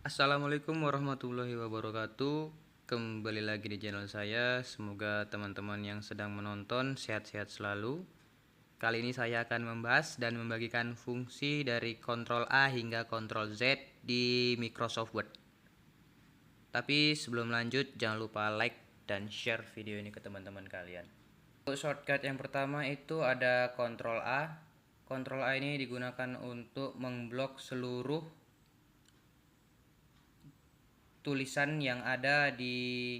Assalamualaikum warahmatullahi wabarakatuh. Kembali lagi di channel saya. Semoga teman-teman yang sedang menonton sehat-sehat selalu. Kali ini saya akan membahas dan membagikan fungsi dari Ctrl A hingga Ctrl Z di Microsoft Word. Tapi sebelum lanjut, jangan lupa like dan share video ini ke teman-teman kalian. Untuk shortcut yang pertama itu ada Ctrl A. Ctrl A ini digunakan untuk memblok seluruh tulisan yang ada di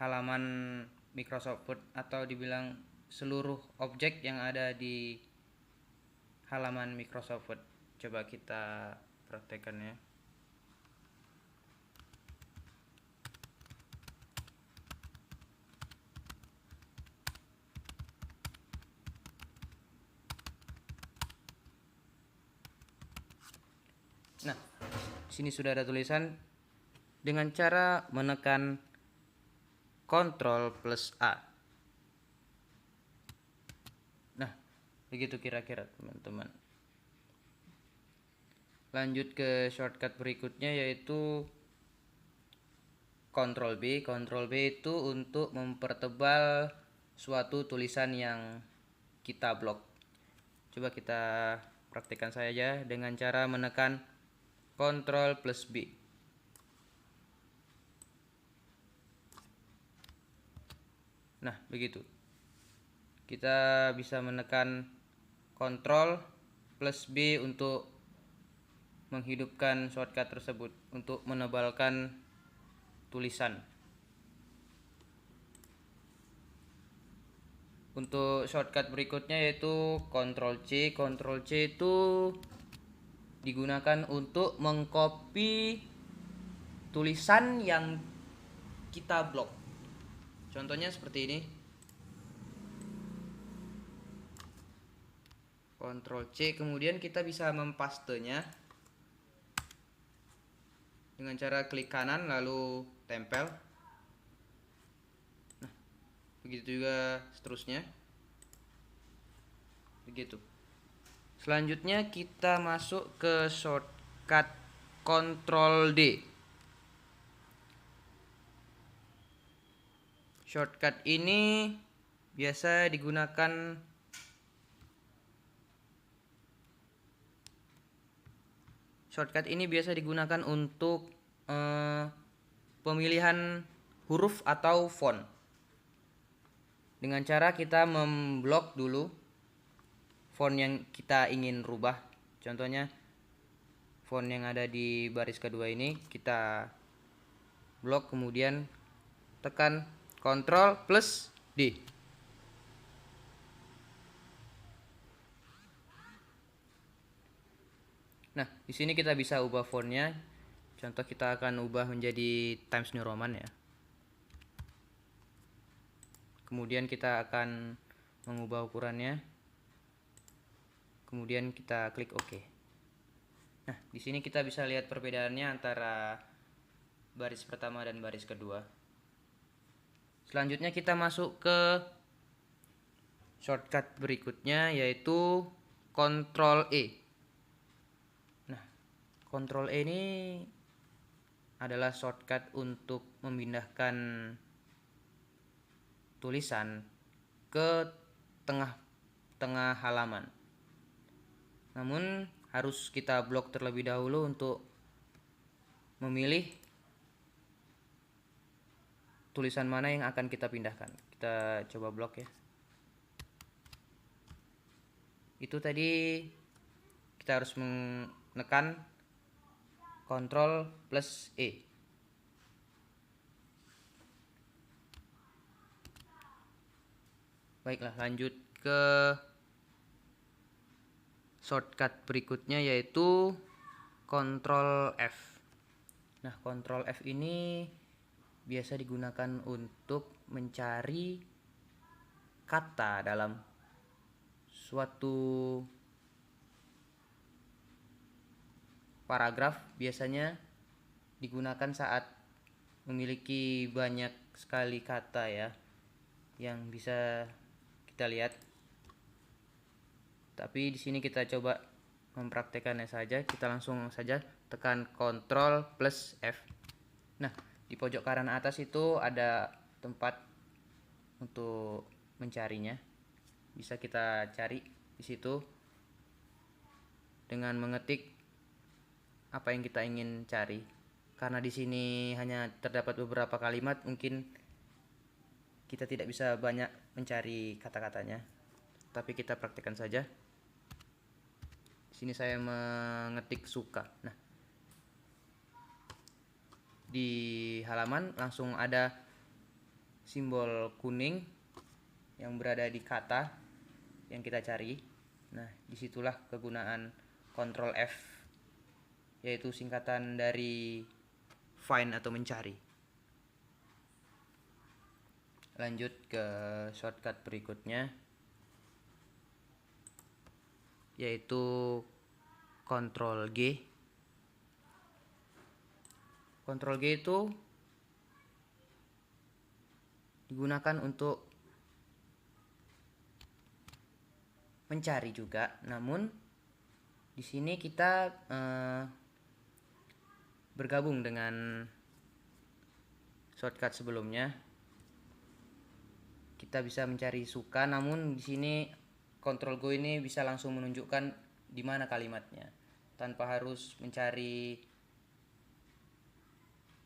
halaman Microsoft Word, atau dibilang seluruh objek yang ada di halaman Microsoft Word. Coba kita praktekkan ya. Nah, sini sudah ada tulisan dengan cara menekan Ctrl plus A. Nah, begitu kira-kira teman-teman. Lanjut ke shortcut berikutnya yaitu Ctrl B. Ctrl B itu untuk mempertebal suatu tulisan yang kita blok. Coba kita praktekkan saja dengan cara menekan Ctrl plus B. Nah, begitu. Kita bisa menekan Ctrl plus B untuk menghidupkan shortcut tersebut untuk menebalkan tulisan. Untuk shortcut berikutnya yaitu Ctrl C. Ctrl C itu digunakan untuk mengcopy tulisan yang kita blok. Contohnya seperti ini. Ctrl C, kemudian kita bisa mempastenya dengan cara klik kanan lalu tempel. Nah, begitu juga seterusnya. Begitu. Selanjutnya kita masuk ke shortcut Ctrl D. Shortcut ini biasa digunakan untuk pemilihan huruf atau font. Dengan cara kita memblok dulu font yang kita ingin rubah. Contohnya font yang ada di baris kedua ini kita blok, kemudian tekan Ctrl plus D. Nah, di sini kita bisa ubah fontnya. Contoh kita akan ubah menjadi Times New Roman ya. Kemudian kita akan mengubah ukurannya. Kemudian kita klik OK. Nah, di sini kita bisa lihat perbedaannya antara baris pertama dan baris kedua. Selanjutnya kita masuk ke shortcut berikutnya yaitu Ctrl E. Nah, Ctrl E ini adalah shortcut untuk memindahkan tulisan ke tengah halaman. Namun harus kita blok terlebih dahulu untuk memilih tulisan mana yang akan kita pindahkan. Kita coba blok ya. Itu tadi kita harus menekan Ctrl plus E. Baiklah, lanjut ke shortcut berikutnya yaitu Ctrl F. Nah, Ctrl F ini biasa digunakan untuk mencari kata dalam suatu paragraf. Biasanya digunakan saat memiliki banyak sekali kata ya yang bisa kita lihat. Tapi di sini kita coba mempraktekannya saja. Kita langsung saja tekan Ctrl plus F. Nah, di pojok kanan atas itu ada tempat untuk mencarinya. Bisa kita cari di situ dengan mengetik apa yang kita ingin cari. Karena di sini hanya terdapat beberapa kalimat, mungkin kita tidak bisa banyak mencari kata-katanya. Tapi kita praktekkan saja. Di sini saya mengetik suka. Nah, di halaman langsung ada simbol kuning yang berada di kata yang kita cari. Nah, disitulah kegunaan Ctrl F, yaitu singkatan dari find atau mencari. Lanjut ke shortcut berikutnya, yaitu Ctrl G. Ctrl G itu digunakan untuk mencari juga, namun di sini kita bergabung dengan shortcut sebelumnya. Kita bisa mencari suka, namun di sini Ctrl Go ini bisa langsung menunjukkan di mana kalimatnya tanpa harus mencari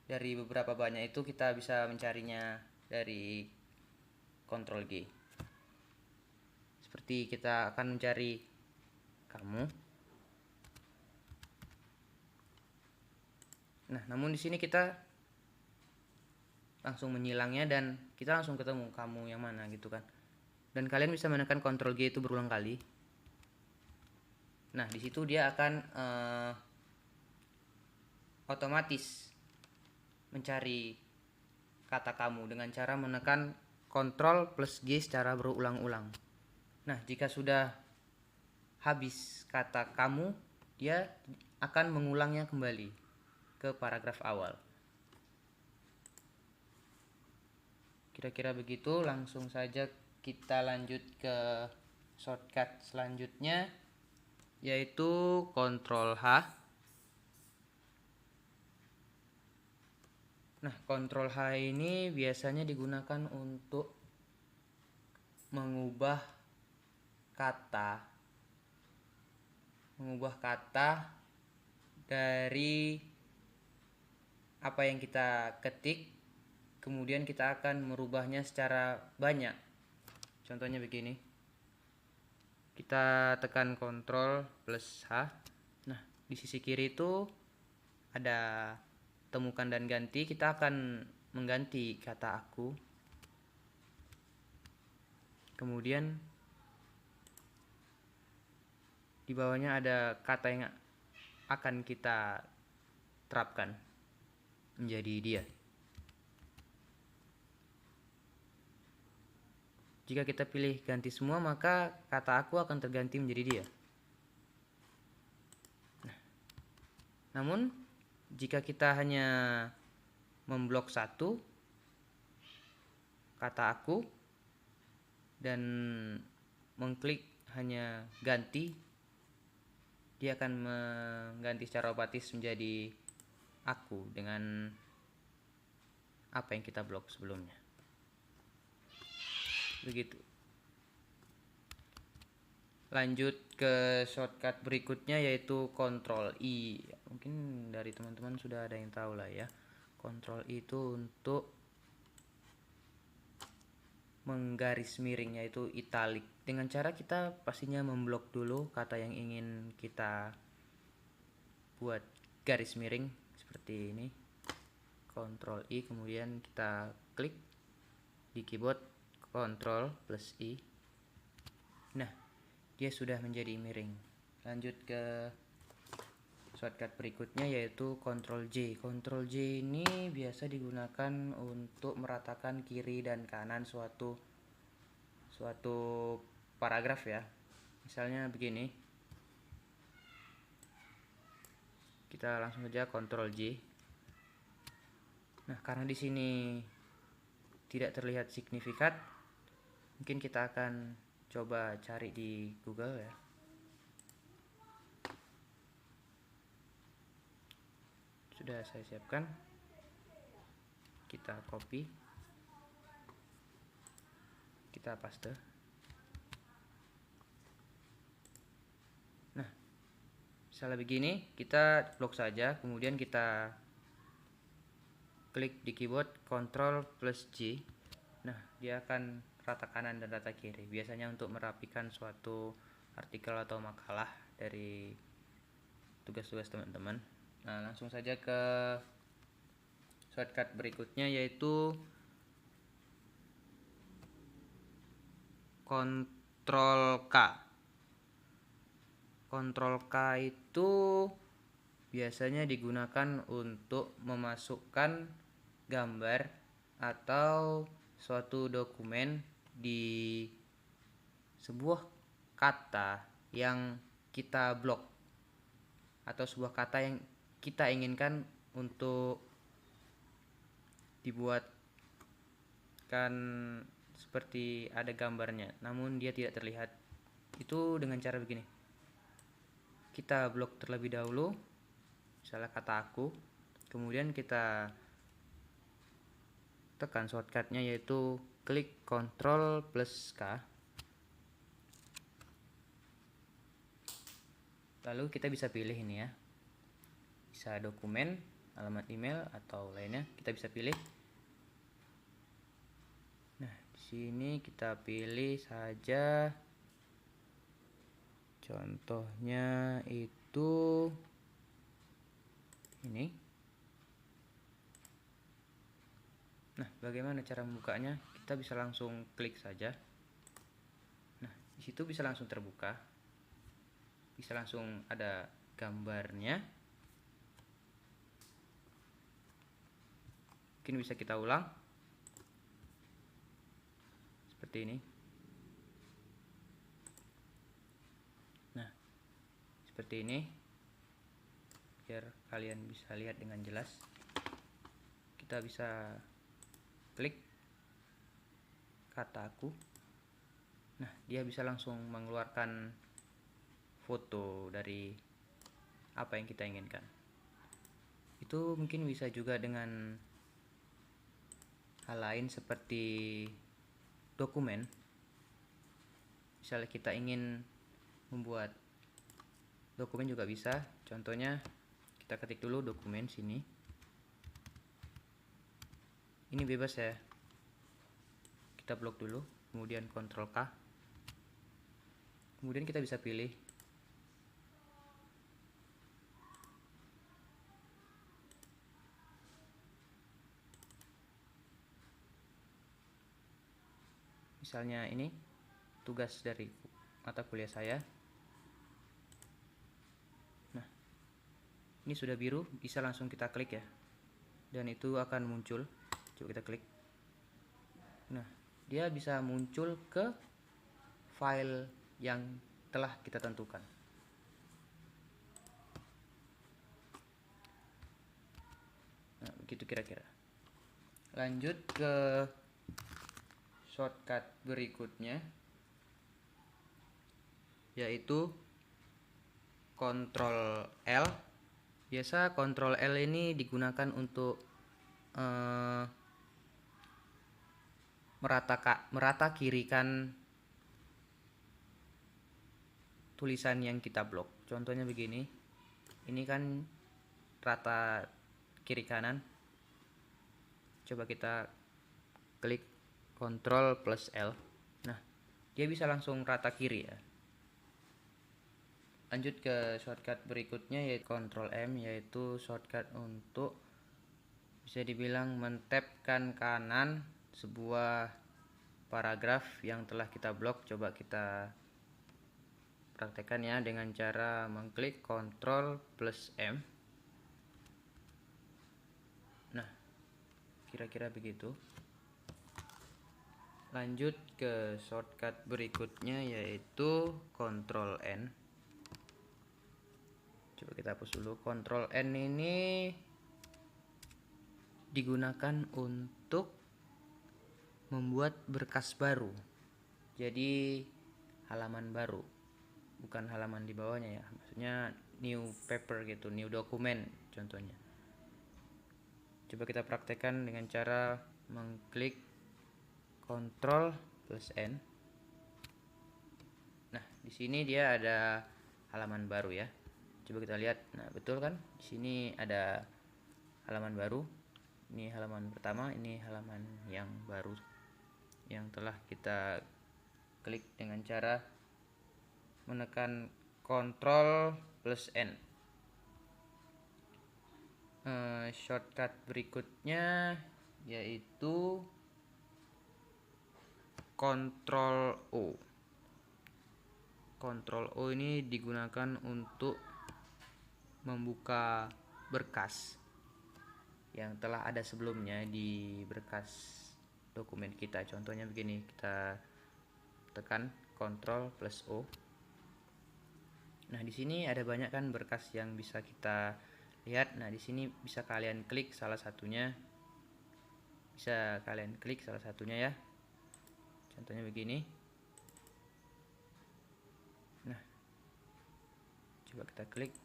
dari beberapa banyak. Itu kita bisa mencarinya dari Ctrl G. Seperti kita akan mencari kamu. Nah, namun di sini kita langsung menyilangnya dan kita langsung ketemu kamu yang mana gitu kan. Dan kalian bisa menekan Ctrl G itu berulang kali. Nah, di situ dia akan otomatis mencari kata kamu dengan cara menekan Ctrl plus G secara berulang-ulang. Nah, jika sudah habis kata kamu, dia akan mengulangnya kembali ke paragraf awal. Kira-kira begitu. Langsung saja kita lanjut ke shortcut selanjutnya, yaitu Ctrl H. Nah, Ctrl H ini biasanya digunakan untuk mengubah kata dari apa yang kita ketik, kemudian kita akan merubahnya secara banyak. Contohnya begini, kita tekan Ctrl plus H. Nah, di sisi kiri itu ada temukan dan ganti. Kita akan mengganti kata aku, kemudian di bawahnya ada kata yang akan kita terapkan menjadi dia. Jika kita pilih ganti semua, maka kata aku akan terganti menjadi dia. Nah, namun jika kita hanya memblok satu kata aku dan mengklik hanya ganti, dia akan mengganti secara otomatis menjadi aku dengan apa yang kita blok sebelumnya. Begitu. Lanjut ke shortcut berikutnya, yaitu Ctrl I. Mungkin dari teman-teman sudah ada yang tahu lah ya. Ctrl I itu untuk menggaris miring, yaitu italic. Dengan cara kita pastinya memblok dulu kata yang ingin kita buat garis miring seperti ini. Ctrl I, kemudian kita klik di keyboard Ctrl plus I. Nah, dia sudah menjadi miring. Lanjut ke shortcut berikutnya, yaitu Ctrl J. Ctrl J ini biasa digunakan untuk meratakan kiri dan kanan suatu paragraf ya. Misalnya begini. Kita langsung saja Ctrl J. Nah, karena di sini tidak terlihat signifikan, mungkin kita akan coba cari di Google ya. sudah saya siapkan. Kita copy, kita paste. Nah, misalnya begini, kita blok saja, kemudian kita klik di keyboard Ctrl plus J. Nah, dia akan rata kanan dan rata kiri, biasanya untuk merapikan suatu artikel atau makalah dari tugas-tugas teman-teman. Nah, langsung saja ke shortcut berikutnya, yaitu Ctrl K. Ctrl K itu biasanya digunakan untuk memasukkan gambar atau suatu dokumen di sebuah kata yang kita blok atau sebuah kata yang kita inginkan untuk dibuatkan seperti ada gambarnya, namun dia tidak terlihat. Itu dengan cara begini. Kita blok terlebih dahulu, misalnya kata aku, kemudian kita tekan shortcutnya yaitu klik Ctrl plus K. Lalu kita bisa pilih ini ya, bisa dokumen, alamat email atau lainnya, kita bisa pilih. Nah, di sini kita pilih saja, contohnya itu ini. Nah, bagaimana cara membukanya? Kita bisa langsung klik saja. Nah, di situ bisa langsung terbuka, bisa langsung ada gambarnya. Mungkin bisa kita ulang seperti ini. Nah, seperti ini, biar kalian bisa lihat dengan jelas. Kita bisa klik kata aku. Nah, dia bisa langsung mengeluarkan foto dari apa yang kita inginkan. Itu mungkin bisa juga dengan hal lain seperti dokumen. Misalnya kita ingin membuat dokumen juga bisa. Contohnya kita ketik dulu dokumen sini. Ini bebas ya. Kita blok dulu, kemudian Ctrl K. Kemudian kita bisa pilih misalnya ini tugas dari mata kuliah saya. Nah, ini sudah biru, bisa langsung kita klik ya, dan itu akan muncul. Coba kita klik. Nah, dia bisa muncul ke file yang telah kita tentukan. Nah, begitu kira-kira. Lanjut ke shortcut berikutnya, yaitu Ctrl L. Biasa Ctrl L ini digunakan untuk merata kirikan tulisan yang kita blok. Contohnya begini. Ini kan rata kiri kanan. Coba kita klik Ctrl plus L. Nah, dia bisa langsung rata kiri ya. Lanjut ke shortcut berikutnya, yaitu Ctrl M, yaitu shortcut untuk bisa dibilang men-tab-kan kanan sebuah paragraf yang telah kita blok. Coba kita praktekkan ya dengan cara mengklik Ctrl plus M. Nah, kira-kira begitu. Lanjut ke shortcut berikutnya, yaitu Ctrl N. Coba kita hapus dulu. Ctrl N ini digunakan untuk membuat berkas baru. Jadi halaman baru, bukan halaman di bawahnya ya. Maksudnya new paper gitu, new document contohnya. Coba kita praktekkan dengan cara mengklik Ctrl plus N. Nah, di sini dia ada halaman baru ya. Coba kita lihat. Nah, betul kan? Di sini ada halaman baru. Ini halaman pertama, ini halaman yang baru yang telah kita klik dengan cara menekan Ctrl plus N. Shortcut berikutnya yaitu Ctrl O. Ctrl O ini digunakan untuk membuka berkas yang telah ada sebelumnya di berkas dokumen kita. Contohnya begini, kita tekan Ctrl plus O. Nah, di sini ada banyak kan berkas yang bisa kita lihat. Nah, di sini bisa kalian klik salah satunya. Ya. Contohnya begini. Nah, coba kita klik.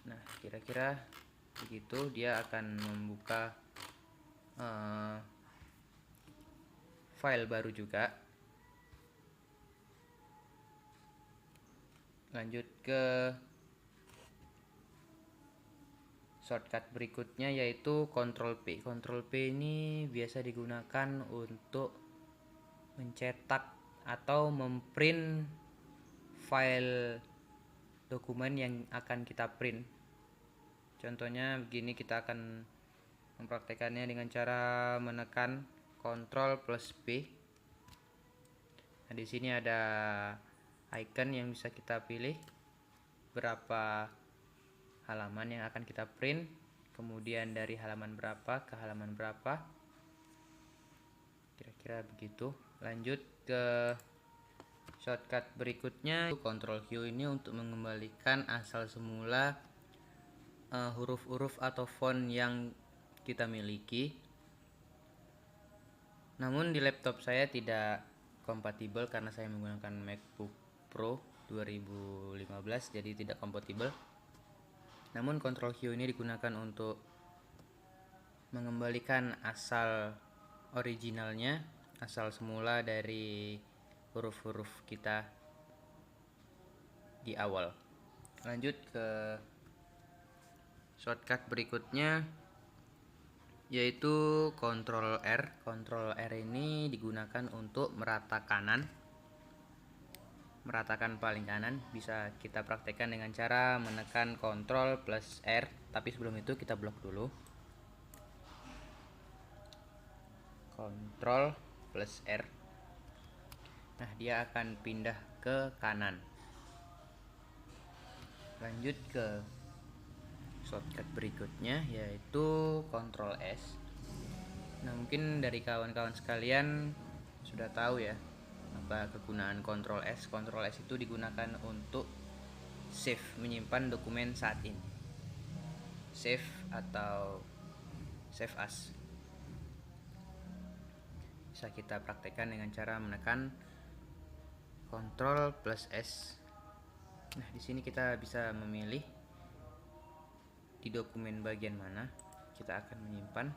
Nah, kira-kira begitu dia akan membuka file baru juga. Lanjut ke shortcut berikutnya yaitu Ctrl P. Ctrl P ini biasa digunakan untuk mencetak atau memprint file dokumen yang akan kita print. Contohnya begini, kita akan mempraktekannya dengan cara menekan Ctrl plus P. Nah, di sini ada icon yang bisa kita pilih berapa halaman yang akan kita print, kemudian dari halaman berapa ke halaman berapa, kira-kira begitu. Lanjut ke shortcut berikutnya, Ctrl Q ini untuk mengembalikan asal semula huruf-huruf atau font yang kita miliki. Namun di laptop saya tidak kompatibel karena saya menggunakan MacBook Pro 2015, jadi tidak kompatibel. Namun Ctrl Q ini digunakan untuk mengembalikan asal originalnya, asal semula dari huruf-huruf kita di awal. Lanjut ke shortcut berikutnya yaitu Ctrl R. Ctrl R ini digunakan untuk meratakan paling kanan. Bisa kita praktekkan dengan cara menekan Ctrl plus R, tapi sebelum itu kita blok dulu. Ctrl plus R. Nah, dia akan pindah ke kanan. Lanjut ke shortcut berikutnya yaitu Ctrl S. Nah, mungkin dari kawan-kawan sekalian sudah tahu ya apa kegunaan Ctrl S. Ctrl S itu digunakan untuk save, menyimpan dokumen saat ini. Save atau save as. Bisa kita praktekkan dengan cara menekan Ctrl plus S. Nah, di sini kita bisa memilih di dokumen bagian mana kita akan menyimpan.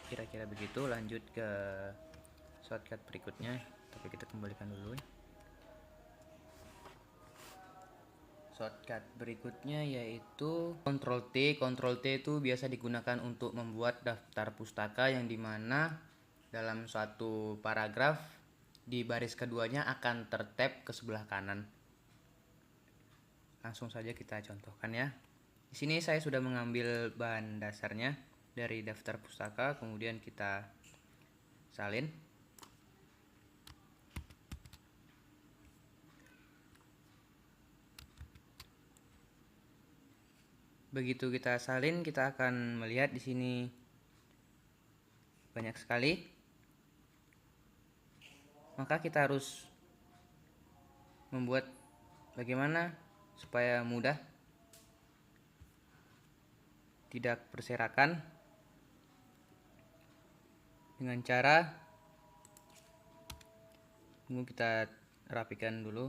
Kira-kira begitu. Lanjut ke shortcut berikutnya, tapi kita kembalikan dulu ya. Shortcut berikutnya yaitu Ctrl T. Ctrl T itu biasa digunakan untuk membuat daftar pustaka yang dimana dalam suatu paragraf di baris keduanya akan tertab ke sebelah kanan. Langsung saja kita contohkan ya. Di sini saya sudah mengambil bahan dasarnya dari daftar pustaka, kemudian kita salin. Begitu kita salin, kita akan melihat di sini banyak sekali. Maka kita harus membuat bagaimana supaya mudah, tidak berserakan, dengan cara kita rapikan dulu.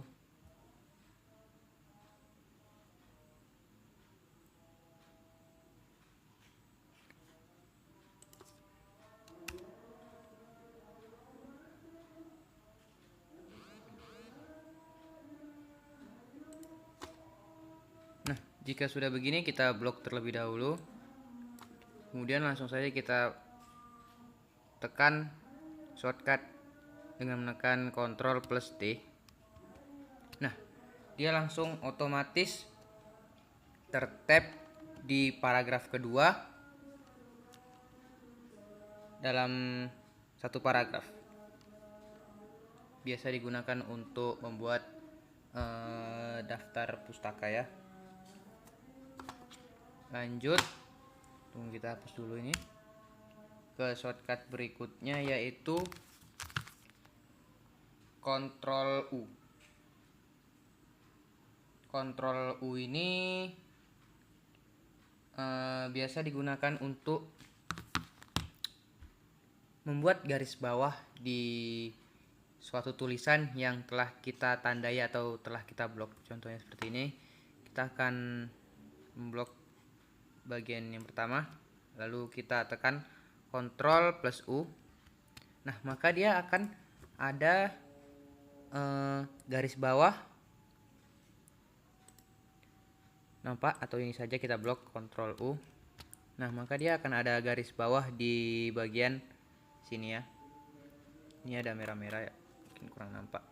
Jika sudah begini, kita blok terlebih dahulu. Kemudian langsung saja kita tekan shortcut dengan menekan Ctrl plus T. Nah, dia langsung otomatis tertap di paragraf kedua dalam satu paragraf. Biasa digunakan untuk membuat daftar pustaka ya. Lanjut, tunggu, kita hapus dulu ini. Ke shortcut berikutnya yaitu Ctrl U. Ctrl U ini biasa digunakan untuk membuat garis bawah di suatu tulisan yang telah kita tandai atau telah kita blok. Contohnya seperti ini. Kita akan memblok bagian yang pertama, lalu kita tekan Ctrl plus U. Nah, maka dia akan ada garis bawah, nampak? Atau ini saja kita blok Ctrl U. Nah, maka dia akan ada garis bawah di bagian sini ya. Ini ada merah-merah ya, mungkin kurang nampak.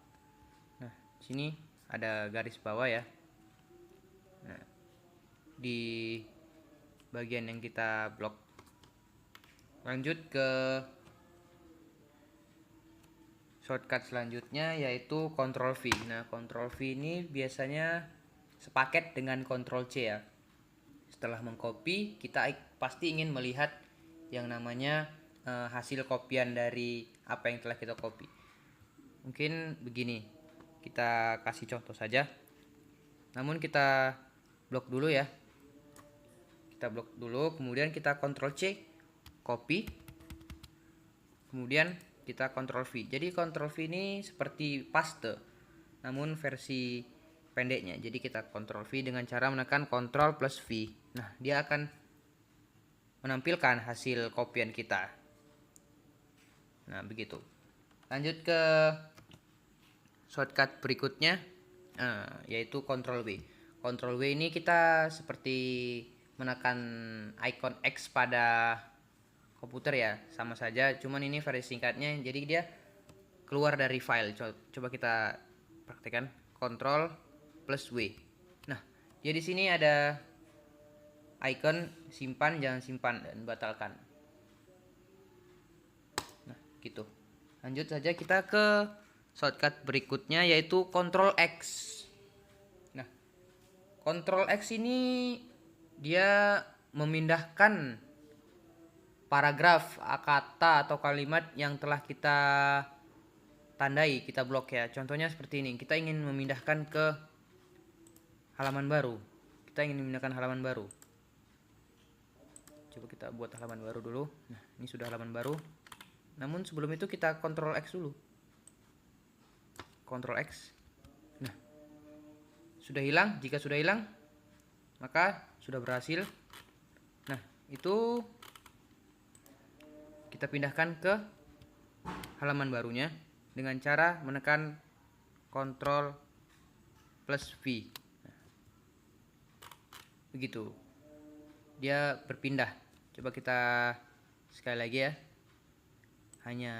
Nah, sini ada garis bawah ya. Nah, di bagian yang kita blok. Lanjut ke shortcut selanjutnya yaitu Ctrl V. Nah, Ctrl V ini biasanya sepaket dengan Ctrl C ya. Setelah mengcopy, kita pasti ingin melihat yang namanya hasil kopian dari apa yang telah kita copy. Mungkin begini, kita kasih contoh saja. Namun kita blok dulu ya. Kita blok dulu, kemudian kita Ctrl C, copy, kemudian kita Ctrl V. Jadi Ctrl V ini seperti paste, namun versi pendeknya. Jadi kita Ctrl V dengan cara menekan Ctrl plus V. Nah, dia akan menampilkan hasil kopian kita. Nah, begitu. Lanjut ke shortcut berikutnya, yaitu Ctrl W. Ctrl W ini kita seperti menekan icon X pada komputer ya, sama saja, cuman ini versi singkatnya, jadi dia keluar dari file. Coba kita praktekkan Ctrl plus W. Nah, dia di sini ada icon simpan, jangan simpan, dan batalkan. Nah, gitu. Lanjut saja kita ke shortcut berikutnya yaitu Ctrl X. Nah, Ctrl X ini dia memindahkan paragraf, kata atau kalimat yang telah kita tandai, kita blok ya. Contohnya seperti ini. Kita ingin memindahkan ke halaman baru. Coba kita buat halaman baru dulu. Nah, ini sudah halaman baru. Namun sebelum itu kita Ctrl X dulu. Ctrl X. Nah, sudah hilang. Jika sudah hilang, maka sudah berhasil. Nah, itu kita pindahkan ke halaman barunya dengan cara menekan Ctrl plus V. Nah, begitu. Dia berpindah. Coba kita sekali lagi ya. Hanya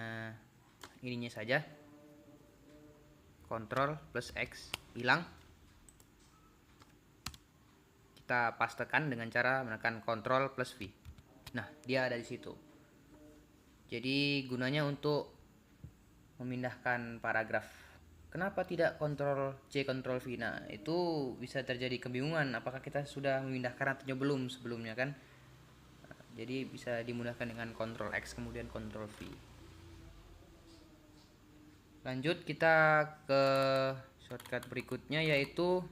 ininya saja. Ctrl plus X, hilang. Kita pastekan dengan cara menekan Ctrl plus V. Nah, dia ada di situ. Jadi gunanya untuk memindahkan paragraf. Kenapa tidak Ctrl C, Ctrl V? Nah, itu bisa terjadi kebingungan apakah kita sudah memindahkan atau belum sebelumnya kan. Nah, jadi bisa dimudahkan dengan Ctrl X kemudian Ctrl V. Lanjut kita ke shortcut berikutnya yaitu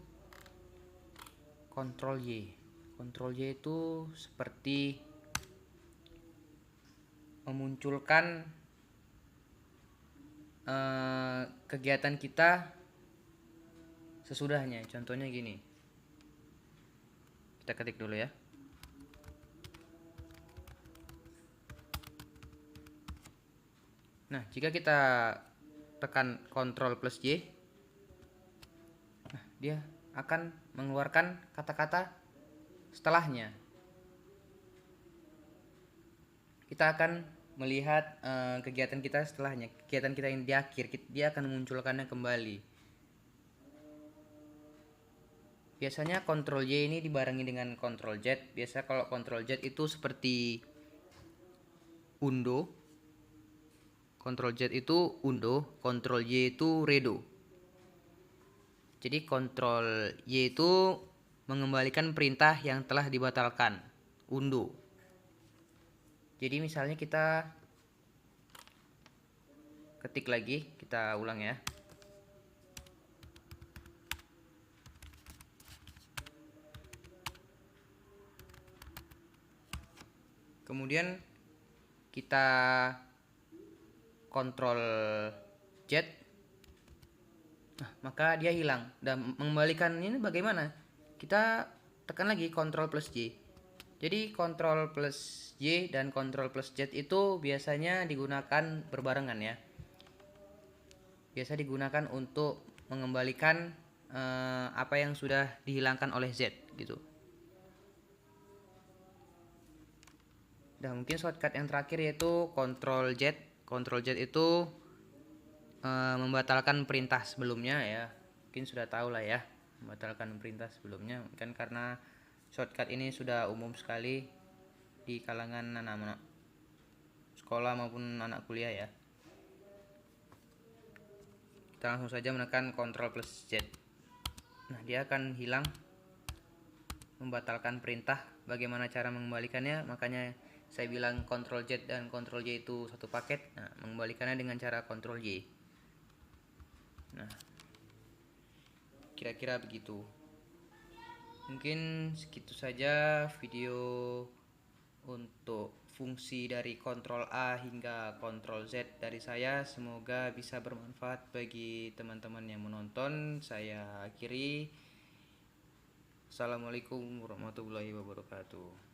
Ctrl Y. Ctrl Y itu seperti memunculkan kegiatan kita sesudahnya. Contohnya gini. Kita ketik dulu ya. Nah, jika kita tekan Ctrl plus Y, nah, dia akan mengeluarkan kata-kata setelahnya kita akan melihat kegiatan kita setelahnya. Kegiatan kita yang di akhir, dia akan memunculkannya kembali. Biasanya Ctrl Y ini dibarengi dengan Ctrl Z. Biasa kalau Ctrl Z itu seperti undo, Ctrl Z itu undo, Ctrl Y itu redo. Jadi Ctrl Y itu mengembalikan perintah yang telah dibatalkan, undo. Jadi misalnya kita ketik lagi, kita ulang ya. Kemudian kita Ctrl Z, nah, maka dia hilang. Dan mengembalikan ini bagaimana? Kita tekan lagi Ctrl plus Y. Jadi Ctrl plus Y dan Ctrl plus Z itu biasanya digunakan berbarengan ya. Biasa digunakan untuk mengembalikan apa yang sudah dihilangkan oleh Z gitu. Dan mungkin shortcut yang terakhir yaitu Ctrl Z. Ctrl Z itu membatalkan perintah sebelumnya ya. Mungkin sudah tahu lah ya, membatalkan perintah sebelumnya. Kan karena shortcut ini sudah umum sekali di kalangan anak-anak sekolah maupun anak kuliah ya. Kita langsung saja menekan Ctrl plus Z. Nah, dia akan hilang, membatalkan perintah. Bagaimana cara mengembalikannya? Makanya saya bilang Ctrl Z dan Ctrl Y itu satu paket. Nah, mengembalikannya dengan cara Ctrl Y. Nah, kira-kira begitu. Mungkin segitu saja video untuk fungsi dari Ctrl A hingga Ctrl Z dari saya. Semoga bisa bermanfaat bagi teman-teman yang menonton. Saya akhiri. Assalamualaikum warahmatullahi wabarakatuh.